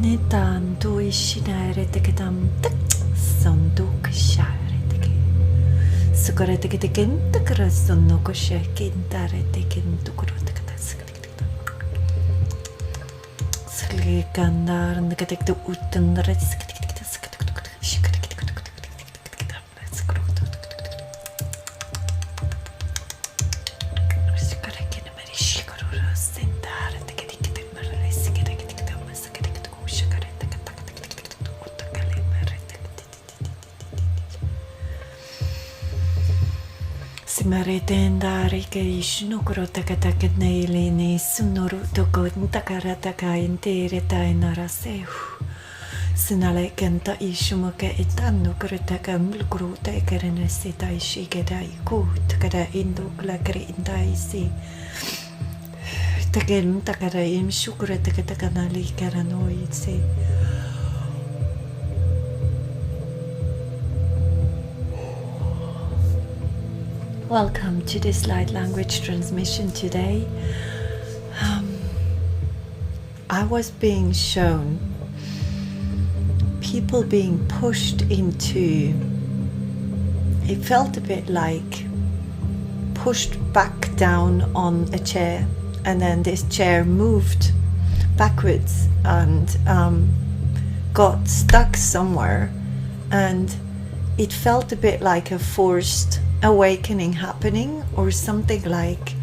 Kanitan do ishinare teketam sonduk share teke. Sukare teke teken takara sonoko shekin tare teken tukuru tekata sikta. Sikandar and the katek to utan the red Simaretendari ke ishnukro takataka neilini sunuru toko ntakarata intere tainara sehu. Sinale kenta ishumuke itanu krutaka mulgruta ekerene sita ishigeda ikut kada indukla kri intaisi. Taken takara imshukura takatanali karanoitse. Welcome to this light language transmission today. I was being shown people being pushed into, it felt a bit like pushed back down on a chair, and then this chair moved backwards and got stuck somewhere, and it felt a bit like a forced awakening happening, or something like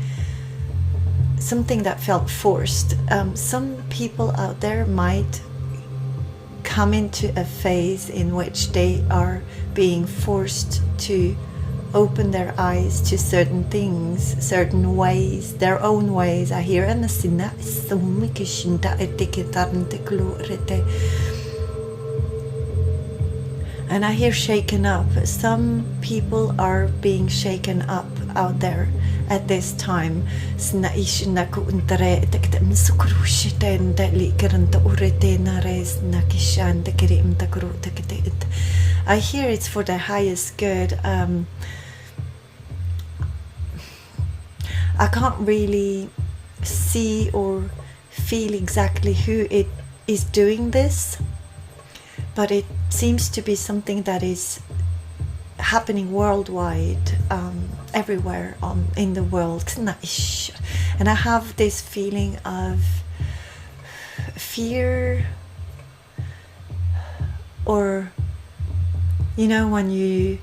something that felt forced. Some people out there might come into a phase in which they are being forced to open their eyes to certain things, certain ways, their own ways. I hear and I hear shaken up. Some people are being shaken up out there at this time. I hear it's for the highest good. I can't really see or feel exactly who it is doing this, but it seems to be something that is happening worldwide, everywhere in the world. And I have this feeling of fear, or when you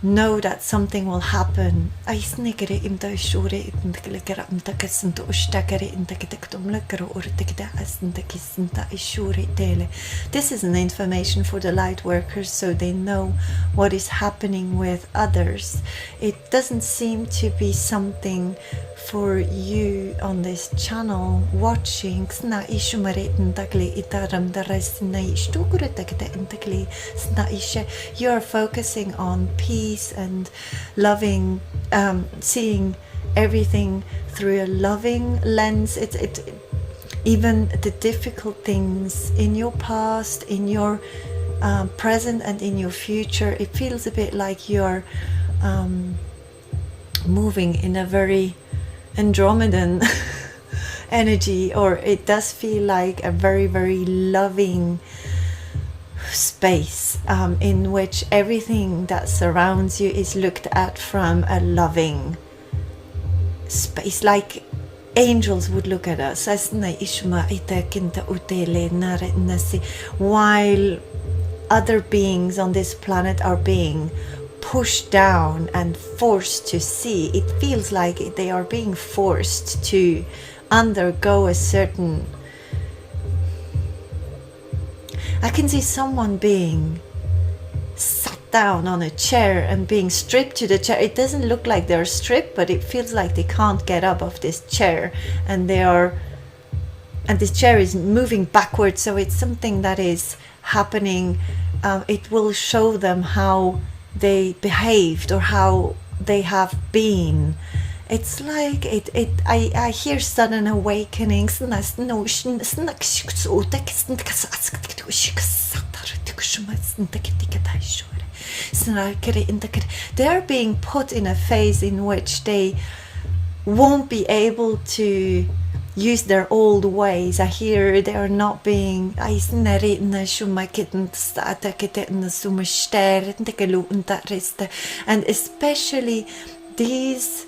know that something will happen. This is an information for the light workers, so they know what is happening with others. It doesn't seem to be something for you on this channel watching. You are focusing on peace and loving, seeing everything through a loving lens. Even the difficult things in your past, in your present and in your future, it feels a bit like you're moving in a very Andromedan energy, or it does feel like a very, very loving space in which everything that surrounds you is looked at from a loving space, like angels would look at us. While other beings on this planet are being pushed down and forced to see, it feels like they are being forced to undergo a certain... I can see someone being sat down on a chair and being stripped to the chair. It doesn't look like they're stripped, but it feels like they can't get up off this chair, and this chair is moving backwards. So it's something that is happening. It will show them how they behaved or how they have been. It's like I hear sudden awakenings. They are being put in a phase in which they won't be able to use their old ways. I hear they are not being and especially these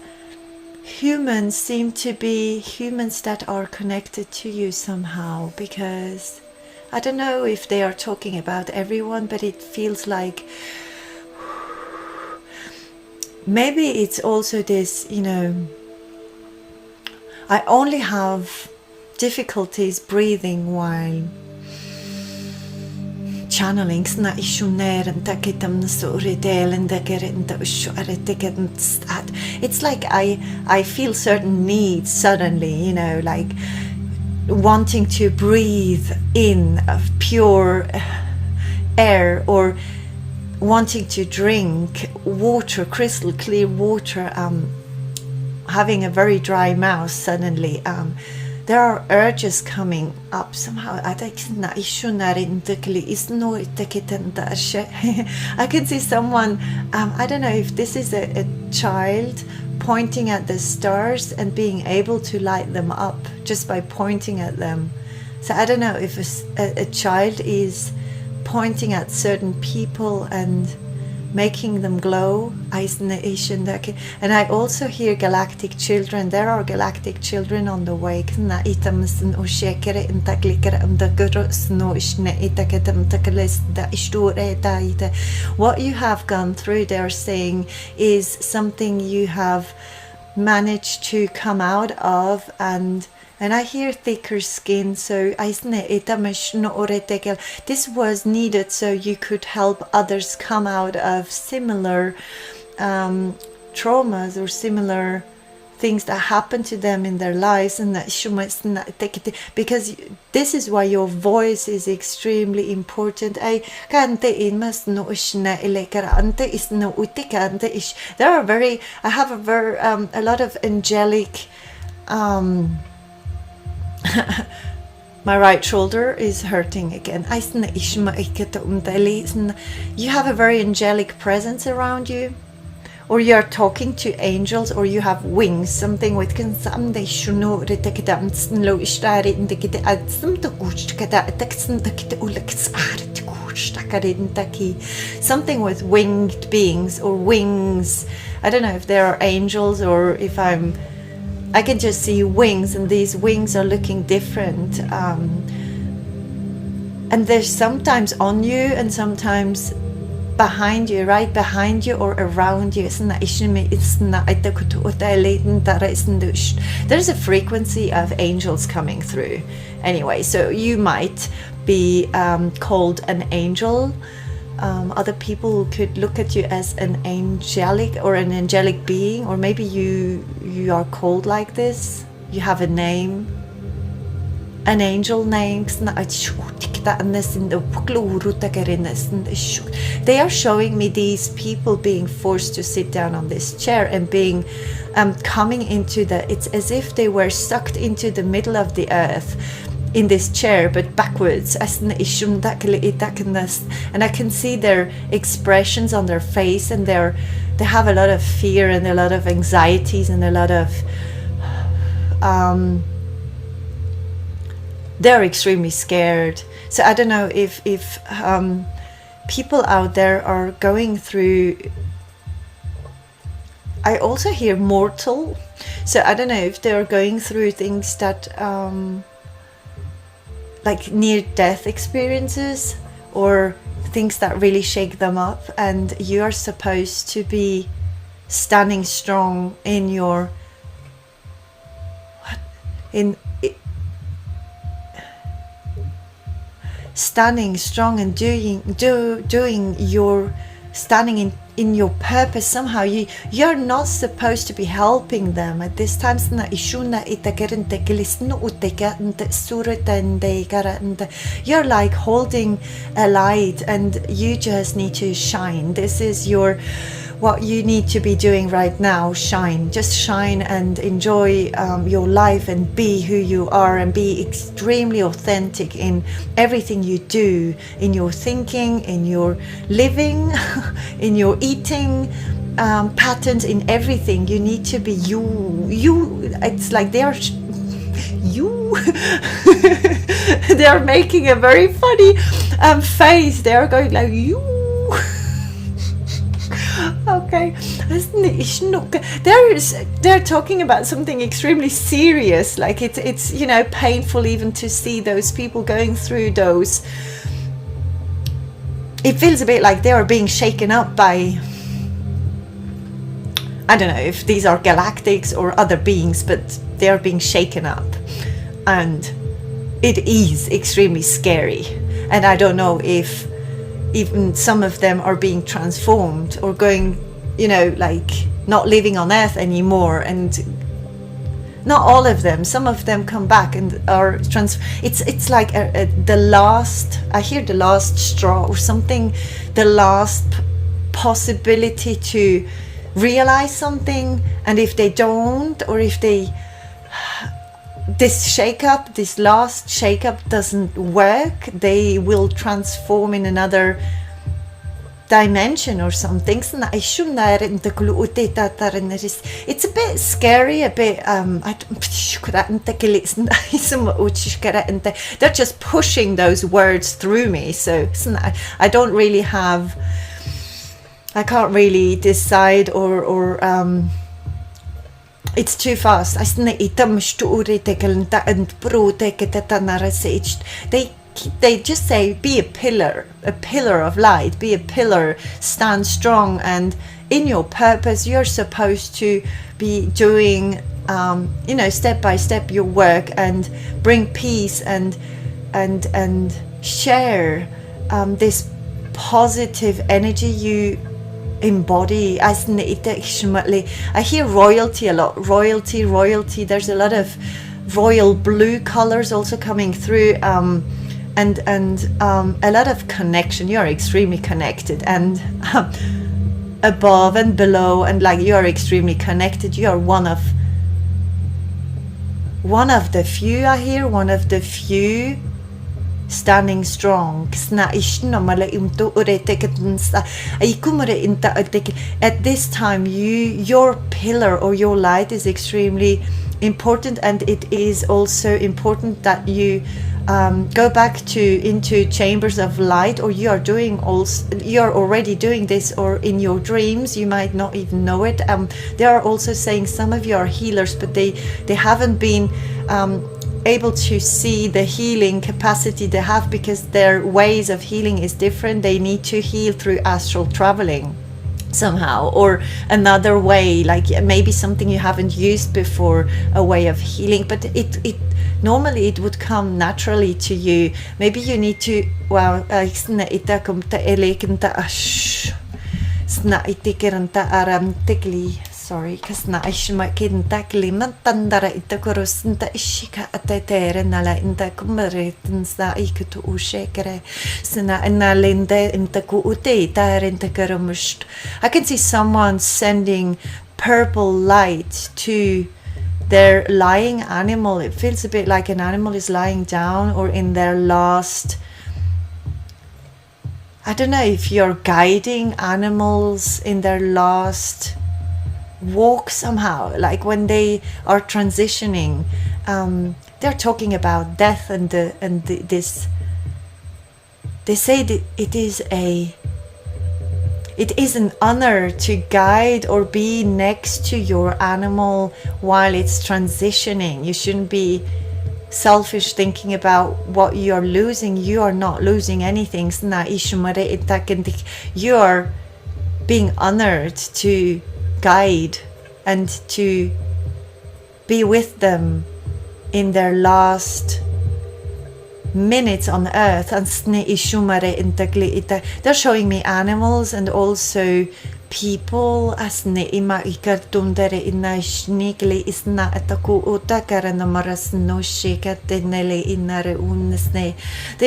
humans seem to be humans that are connected to you somehow, because I don't know if they are talking about everyone, but it feels like maybe it's also this, you know, I only have difficulties breathing while channeling. It's like I feel certain needs suddenly, you know, like wanting to breathe in of pure air, or wanting to drink water, crystal clear water, having a very dry mouth suddenly. There are urges coming up somehow. I can see someone, I don't know if this is a child pointing at the stars and being able to light them up just by pointing at them. So I don't know if a child is pointing at certain people and making them glow. And I also hear galactic children. There are galactic children on the way. What you have gone through, they're saying, is something you have managed to come out of, and I hear thicker skin. So this was needed so you could help others come out of similar traumas or similar things that happened to them in their lives, and because this is why your voice is extremely important. There are I have a lot of angelic my right shoulder is hurting again. You have a very angelic presence around you, or you are talking to angels, or you have wings, something with something with winged beings or wings. I don't know if there are angels or if I can just see wings, and these wings are looking different, and they're sometimes on you and sometimes behind you, right behind you or around you. There's a frequency of angels coming through. Anyway, so you might be called an angel. Other people could look at you as an angelic being, or maybe you are called like this. You have a name, an angel name. They are showing me these people being forced to sit down on this chair and being coming into it's as if they were sucked into the middle of the earth in this chair, but backwards. And I can see their expressions on their face, and they have a lot of fear and a lot of anxieties and a lot of they're extremely scared. So I don't know if people out there are going through. I also hear mortal, so I don't know if they're going through things that like near-death experiences, or things that really shake them up, and you are supposed to be standing strong in your standing strong and doing your standing in your purpose. Somehow you're not supposed to be helping them at this time. You're like holding a light, and you just need to shine. This is what you need to be doing right now. Shine, just shine and enjoy your life, and be who you are, and be extremely authentic in everything you do, in your thinking, in your living, in your eating patterns, in everything. You need to be you. It's like you. They're making a very funny face. They're going like, you. Okay, they're talking about something extremely serious. Like it's you know, painful even to see those people going through those. It feels a bit like they are being shaken up by, I don't know if these are galactics or other beings, but they are being shaken up, and it is extremely scary. And I don't know if even some of them are being transformed or going, you know, like not living on Earth anymore. And not all of them, some of them come back and are it's like the last, I hear the last straw or something, the last possibility to realize something. And if they don't, or if they, this last shake-up doesn't work, they will transform in another dimension or something. It's a bit scary, a bit they're just pushing those words through me, so I don't really have, I can't really decide or it's too fast. They just say, be a pillar of light, be a pillar, stand strong, and in your purpose you're supposed to be doing you know, step by step your work and bring peace and share this positive energy you embody. I hear royalty a lot. Royalty. There's a lot of royal blue colors also coming through, and a lot of connection. You are extremely connected, and above and below, and like you are extremely connected. You are one of the few. I hear one of the few standing strong. At this time, your pillar or your light is extremely important, and it is also important that you go back into chambers of light, or you are already doing this, or in your dreams you might not even know it. They are also saying some of you are healers, but they haven't been able to see the healing capacity they have, because their ways of healing is different. They need to heal through astral traveling somehow, or another way, like maybe something you haven't used before, a way of healing, but it normally it would come naturally to you. Maybe you need to, well, sorry, because na ishma kinta klimatandara itakorosnta ishika atetere nala inta kumaretinsa ikutu ushekere sina analinde intaku uteita rentakarumust. I can see someone sending purple light to their lying animal. It feels a bit like an animal is lying down or in their last, I don't know if you're guiding animals in their last walk somehow, like when they are transitioning. They're talking about death and this. They say that it is an honor to guide or be next to your animal while it's transitioning. You shouldn't be selfish thinking about what you're losing. You are not losing anything. You are being honored to guide and to be with them in their last minutes on earth. They're showing me animals and also people. They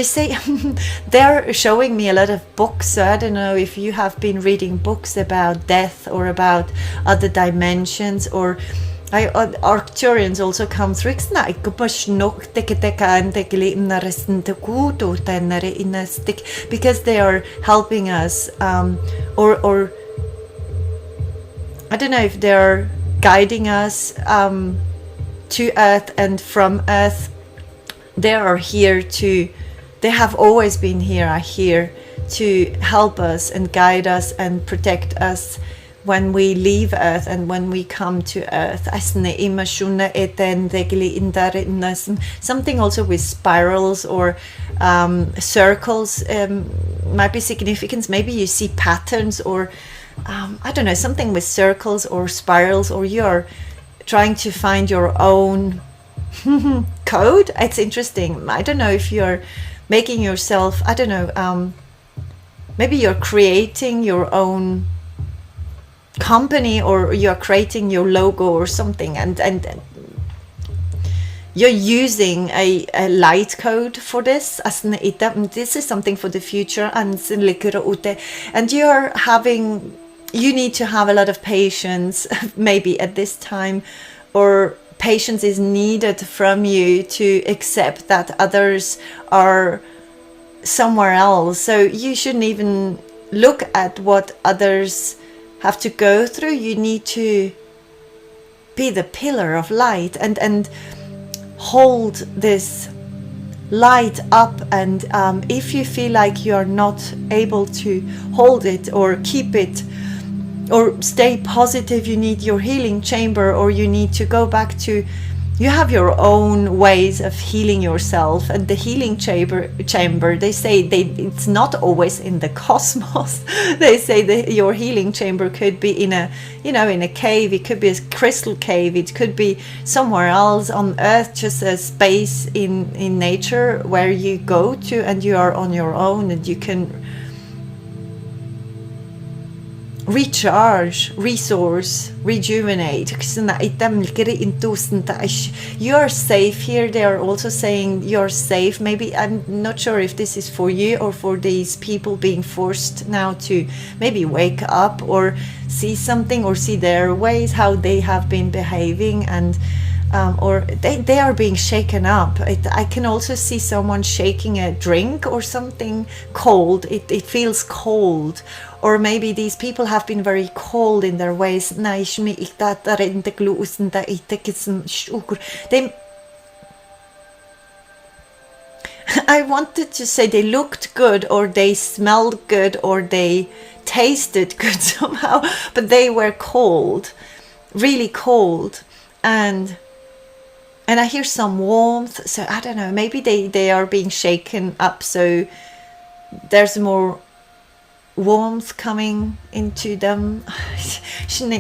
say they're showing me a lot of books, so I don't know if you have been reading books about death or about other dimensions, or Arcturians also come through, because they are helping us, or I don't know if they're guiding us to Earth and from Earth. They are here to, they have always been here, are here to help us and guide us and protect us when we leave Earth and when we come to Earth. Something also with spirals or circles might be significant. Maybe you see patterns, or I don't know, something with circles or spirals, or you're trying to find your own code. It's interesting. I don't know if you're making yourself, I don't know, maybe you're creating your own company, or you're creating your logo or something, and you're using a light code for this. This is something for the future, and you're having, you need to have a lot of patience maybe at this time, or patience is needed from you to accept that others are somewhere else. So you shouldn't even look at what others have to go through. You need to be the pillar of light and hold this light up, and if you feel like you're not able to hold it or keep it or stay positive, you need your healing chamber, or you need to go back to, you have your own ways of healing yourself. And the healing chamber, they say it's not always in the cosmos. They say that your healing chamber could be in a, you know, in a cave. It could be a crystal cave. It could be somewhere else on Earth, just a space in nature where you go to and you are on your own, and you can recharge, resource, rejuvenate. You're safe here. They are also saying you're safe. Maybe, I'm not sure if this is for you or for these people being forced now to maybe wake up or see something, or see their ways, how they have been behaving, and or they are being shaken up. I can also see someone shaking a drink or something cold. It feels cold. Or maybe these people have been very cold in their ways. They, I wanted to say they looked good, or they smelled good, or they tasted good somehow, but they were cold, really cold. And I hear some warmth, so I don't know, maybe they are being shaken up, so there's more warmth coming into them. They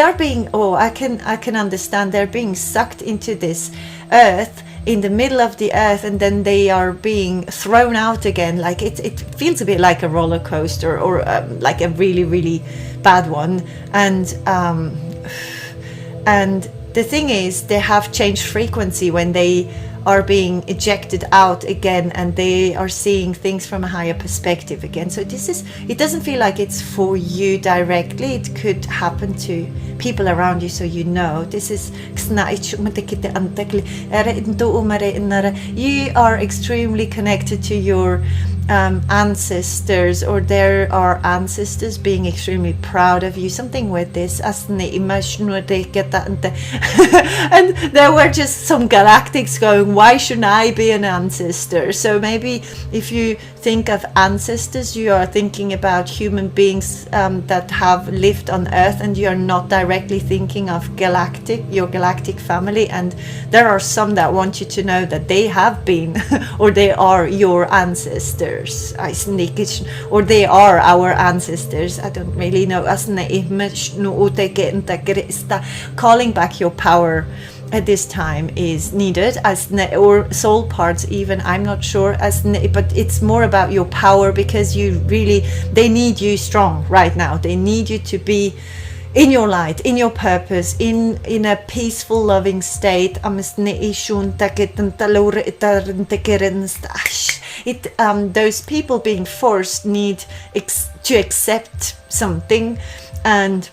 are being, oh, I can understand, they're being sucked into this earth, in the middle of the earth, and then they are being thrown out again. Like it feels a bit like a roller coaster, or like a really, really bad one. And the thing is, they have changed frequency when they are being ejected out again, and they are seeing things from a higher perspective again. So this is, it doesn't feel like it's for you directly. It could happen to people around you, so you know. This is, you are extremely connected to your ancestors, or there are ancestors being extremely proud of you, something with this. And there were just some galactics going, why shouldn't I be an ancestor? So maybe if you think of ancestors, you are thinking about human beings that have lived on Earth, and you are not directly thinking of galactic, your galactic family. And there are some that want you to know that they have been or they are your ancestors, or they are our ancestors. I don't really know. Calling back your power at this time is needed, or soul parts even, I'm not sure, but it's more about your power, because you really, they need you strong right now. They need you to be in your light, in your purpose, in a peaceful, loving state. Those people being forced need to accept something, and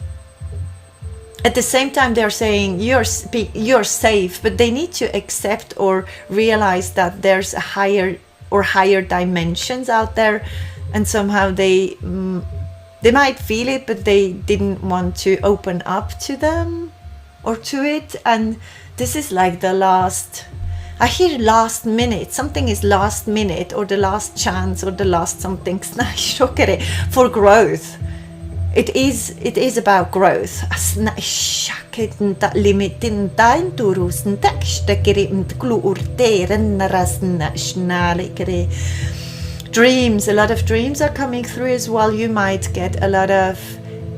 at the same time they're saying you're safe, but they need to accept or realize that there's a higher dimensions out there, and somehow they might feel it, but they didn't want to open up to them. or to it, and this is like the last, I hear last minute, something is last minute or the last chance or the last something for growth. It is about growth. Dreams, a lot of dreams are coming through as well. You might get a lot of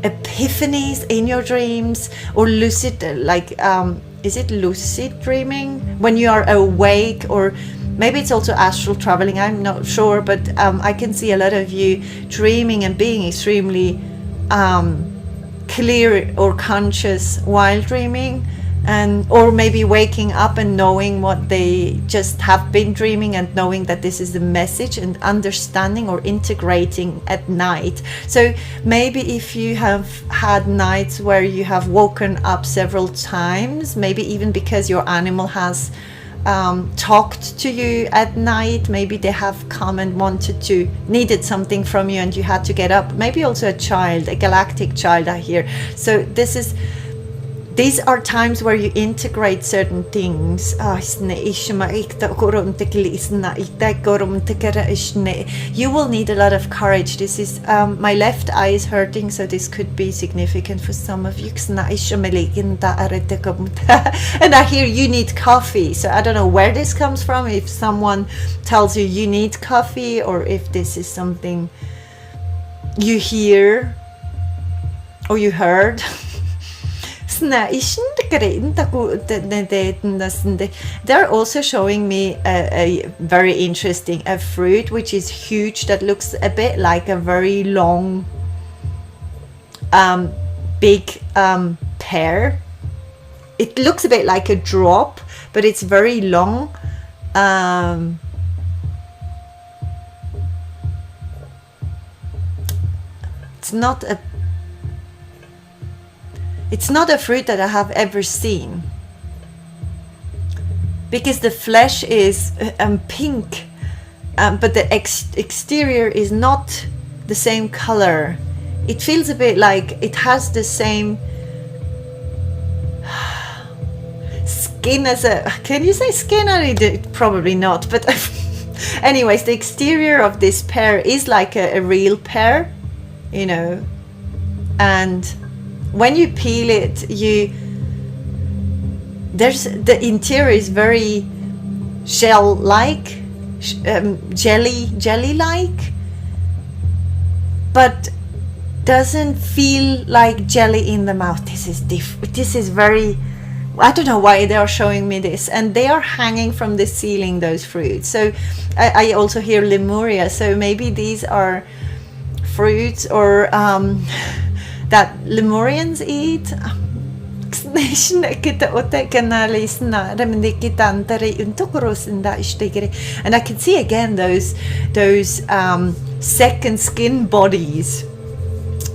epiphanies in your dreams, or lucid, like is it lucid dreaming when you are awake, or maybe it's also astral traveling, I'm not sure, but I can see a lot of you dreaming and being extremely clear or conscious while dreaming, and or maybe waking up and knowing what they just have been dreaming, and knowing that this is the message, and understanding or integrating at night. So maybe if you have had nights where you have woken up several times, maybe even because your animal has talked to you at night, maybe they have come and needed something from you and you had to get up, maybe also a child, a galactic child I hear. So these are times where you integrate certain things. You will need a lot of courage. This is my left eye is hurting, so this could be significant for some of you. And I hear you need coffee, so I don't know where this comes from, if someone tells you need coffee, or if this is something you hear or you heard. They're also showing me a very interesting fruit, which is huge, that looks a bit like a very long big pear. It looks a bit like a drop, but it's very long. It's not a fruit that I have ever seen, because the flesh is pink, but the exterior is not the same color. It feels a bit like it has the same skin as a, can you say skin? Probably not, but anyways, the exterior of this pear is like a real pear, you know, and when you peel it, the interior is very shell-like, jelly-like, but doesn't feel like jelly in the mouth. This is very, I don't know why they are showing me this, and they are hanging from the ceiling, those fruits. So I also hear Lemuria, so maybe these are fruits or that Lemurians eat. And I can see again those second skin bodies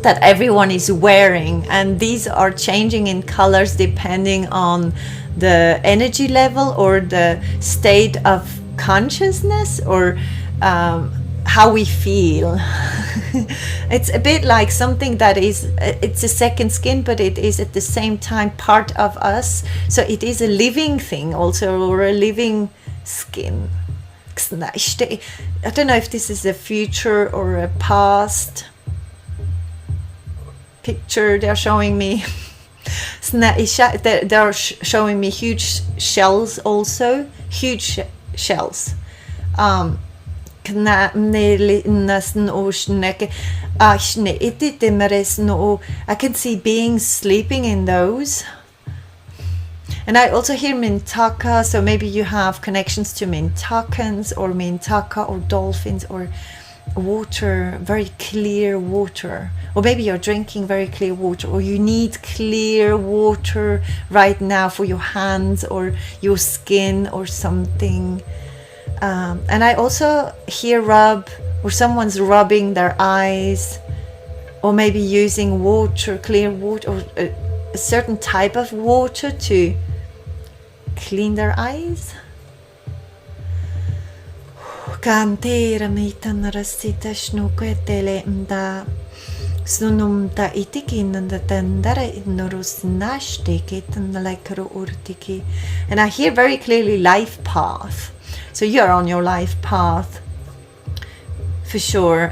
that everyone is wearing, and these are changing in colors depending on the energy level or the state of consciousness, or how we feel. It's a bit like something that is, it's a second skin, but it is at the same time part of us. So it is a living thing also, or a living skin. I don't know if this is a future or a past picture they're showing me. They're showing me huge shells also, huge shells. I can see beings sleeping in those. And I also hear Mintaka, so maybe you have connections to Mintakans or Mintaka or dolphins or water, very clear water. Or maybe you're drinking very clear water, or you need clear water right now for your hands or your skin or something. And I also hear rub, or someone's rubbing their eyes, or maybe using water, clear water, or a certain type of water to clean their eyes. Snunum da itikin and the tendere norus nashtikit and the lekero urtiki. And I hear very clearly life path. So you're on your life path for sure.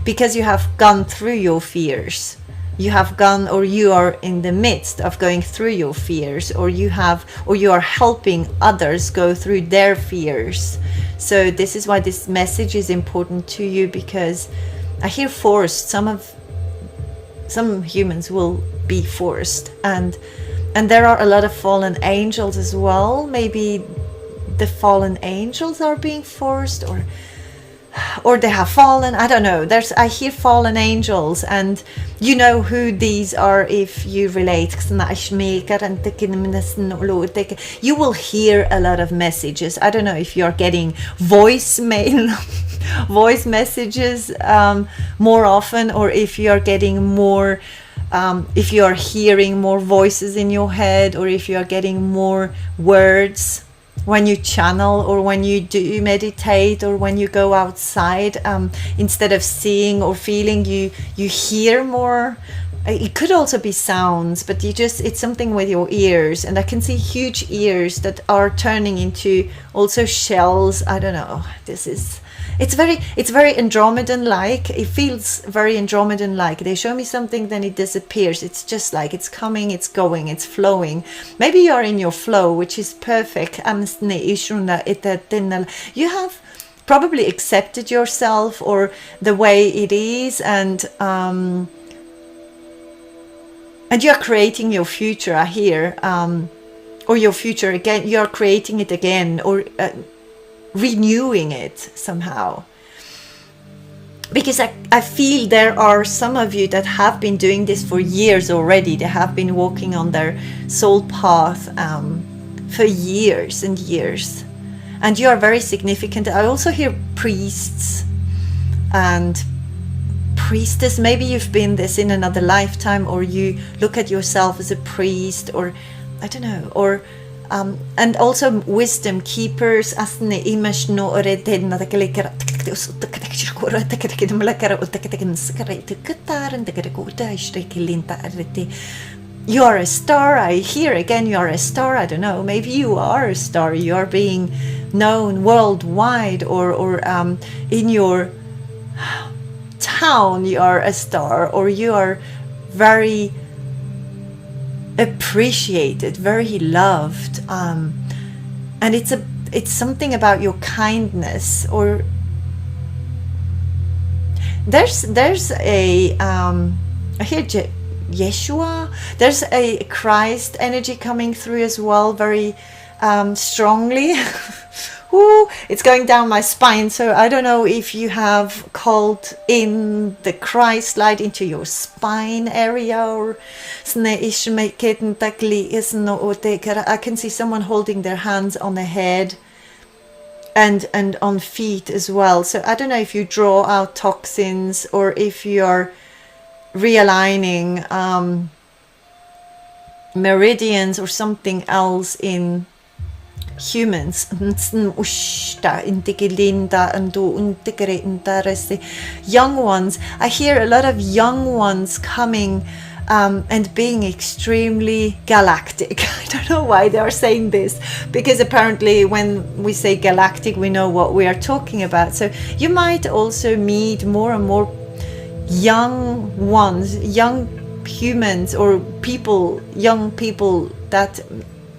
Because you have gone through your fears. You have gone, or you are in the midst of going through your fears, or you are helping others go through their fears. So this is why this message is important to you, because I hear forced. Some humans will be forced, and there are a lot of fallen angels as well. Maybe the fallen angels are being forced, or they have fallen. I don't know. I hear fallen angels, and you know who these are if you relate. You will hear a lot of messages. I don't know if you're getting voice messages more often, or if you're getting more, if you're hearing more voices in your head, or if you're getting more words when you channel, or when you do meditate, or when you go outside, instead of seeing or feeling, you hear more. It could also be sounds, but it's something with your ears, and I can see huge ears that are turning into also shells. I don't know. It's very Andromedan-like. It feels very Andromedan-like. They show me something, then it disappears. It's just like it's coming, it's going, it's flowing. Maybe you're in your flow, which is perfect. You have probably accepted yourself or the way it is, and you're creating your future, I hear, or your future again. You're creating it again, or renewing it somehow, because I feel there are some of you that have been doing this for years already. They have been walking on their soul path for years and years, and you are very significant. I also hear priests and priestess. Maybe you've been this in another lifetime, or you look at yourself as a priest, or I don't know, or and also wisdom keepers. You are a star. I hear again, you are a star. I don't know, maybe you are a star. You are being known worldwide, or in your town you are a star, or you are very appreciated, very loved, and it's something about your kindness, or there's a I hear Yeshua. There's a Christ energy coming through as well, very strongly. Ooh, it's going down my spine. So I don't know if you have called in the Christ light into your spine area, or I can see someone holding their hands on the head and on feet as well. So I don't know if you draw out toxins, or if you're realigning meridians or something else in humans. Young ones. I hear a lot of young ones coming and being extremely galactic. I don't know why they are saying this, because apparently when we say galactic, we know what we are talking about. So you might also meet more and more young ones, young humans, or people, young people that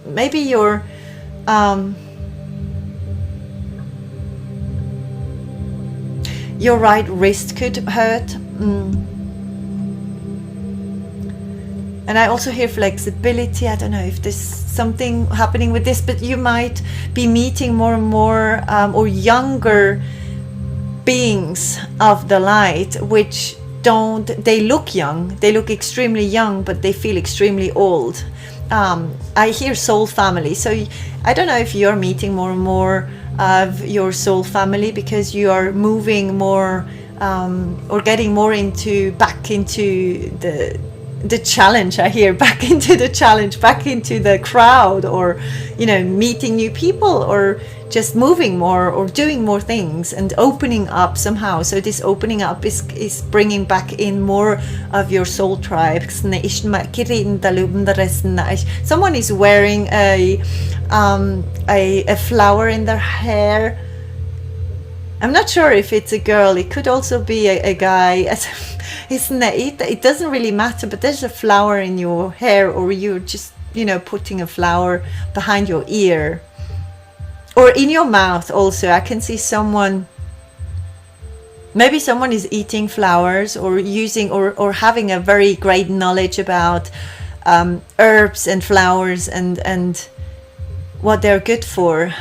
maybe your right wrist could hurt. And I also hear flexibility. I don't know if there's something happening with this, but you might be meeting more and more or younger beings of the light, which they look young, they look extremely young, but they feel extremely old. I hear soul family. So I don't know if you're meeting more and more of your soul family, because you are moving more or getting more back into the challenge. I hear back into the challenge, back into the crowd, or meeting new people, or just moving more or doing more things and opening up somehow. So this opening up is bringing back in more of your soul tribe. Someone is wearing a flower in their hair. I'm not sure if it's a girl, it could also be a guy. It doesn't really matter, but there's a flower in your hair, or you're just, you know, putting a flower behind your ear or in your mouth. Also, I can see someone, maybe someone is eating flowers or using or having a very great knowledge about herbs and flowers and what they're good for.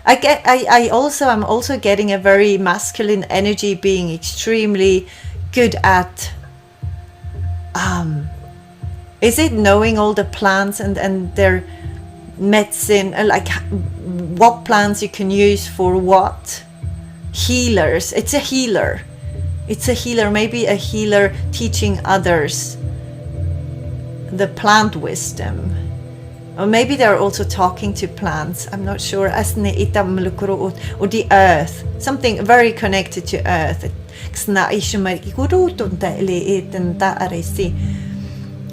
I'm also getting a very masculine energy, being extremely good at is it knowing all the plants and their medicine, like what plants you can use for what. Healers. It's a healer, maybe a healer teaching others the plant wisdom. Or maybe they're also talking to plants. I'm not sure. Or the earth. Something very connected to earth.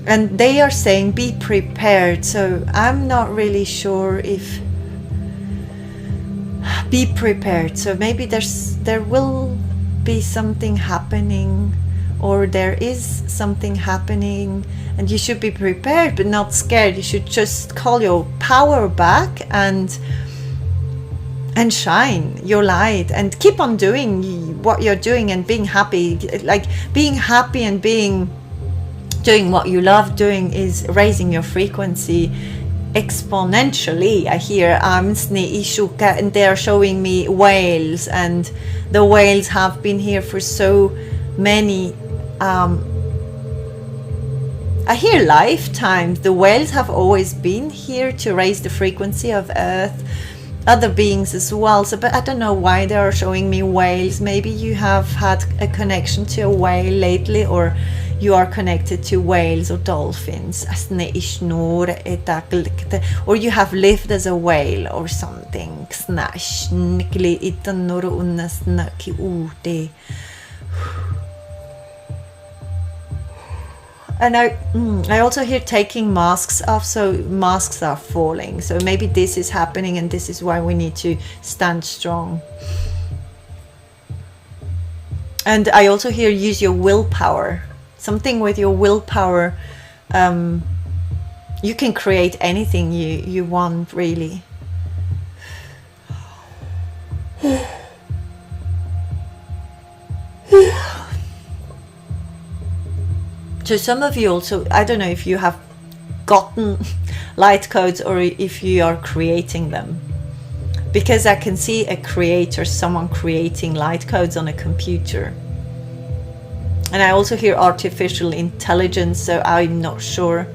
And they are saying be prepared. So I'm not really sure if be prepared. So maybe there will be something happening, or there is something happening, and you should be prepared but not scared. You should just call your power back and shine your light and keep on doing what you're doing and being happy. Like being happy and doing what you love doing is raising your frequency exponentially. I hear and they're showing me whales, and the whales have been here for so many I hear lifetimes. The whales have always been here to raise the frequency of earth, other beings as well. So, but I don't know why they are showing me whales. Maybe you have had a connection to a whale lately, or you are connected to whales or dolphins, or you have lived as a whale or something. And I also hear taking masks off, so masks are falling. So maybe this is happening, and this is why we need to stand strong. And I also hear use your willpower. Something with your willpower. You can create anything you want, really. So some of you also, I don't know if you have gotten light codes or if you are creating them, because I can see a creator, someone creating light codes on a computer. And I also hear artificial intelligence, so I'm not sure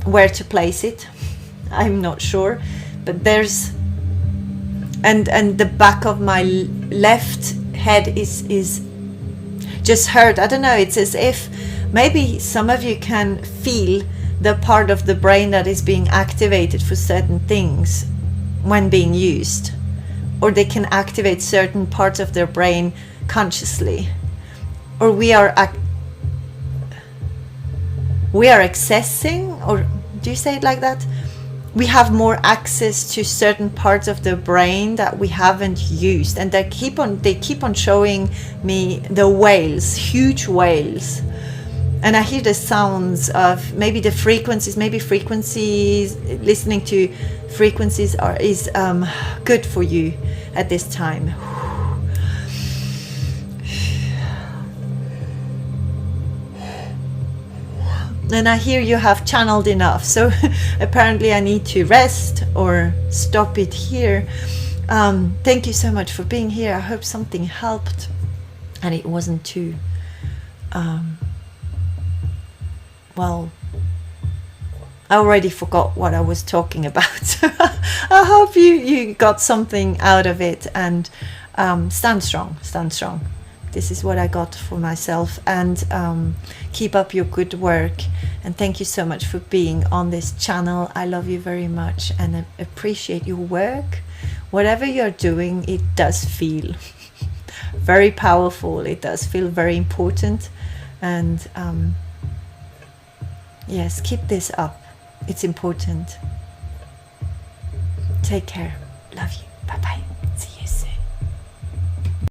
where to place it. I'm not sure, but there's and the back of my left head is just hurt. I don't know, it's as if maybe some of you can feel the part of the brain that is being activated for certain things when being used, or they can activate certain parts of their brain consciously, or we are accessing, or do you say it like that? We have more access to certain parts of the brain that we haven't used, and they keep on showing me the whales, huge whales, and I hear the sounds of maybe the frequencies. Maybe frequencies, listening to frequencies is good for you at this time. And I hear you have channeled enough, so apparently I need to rest or stop it here. Thank you so much for being here. I hope something helped and it wasn't too well, I already forgot what I was talking about. I hope you got something out of it, and stand strong, This is what I got for myself. And keep up your good work. And thank you so much for being on this channel. I love you very much and I appreciate your work. Whatever you're doing, it does feel very powerful. It does feel very important. And yes, keep this up. It's important. Take care. Love you.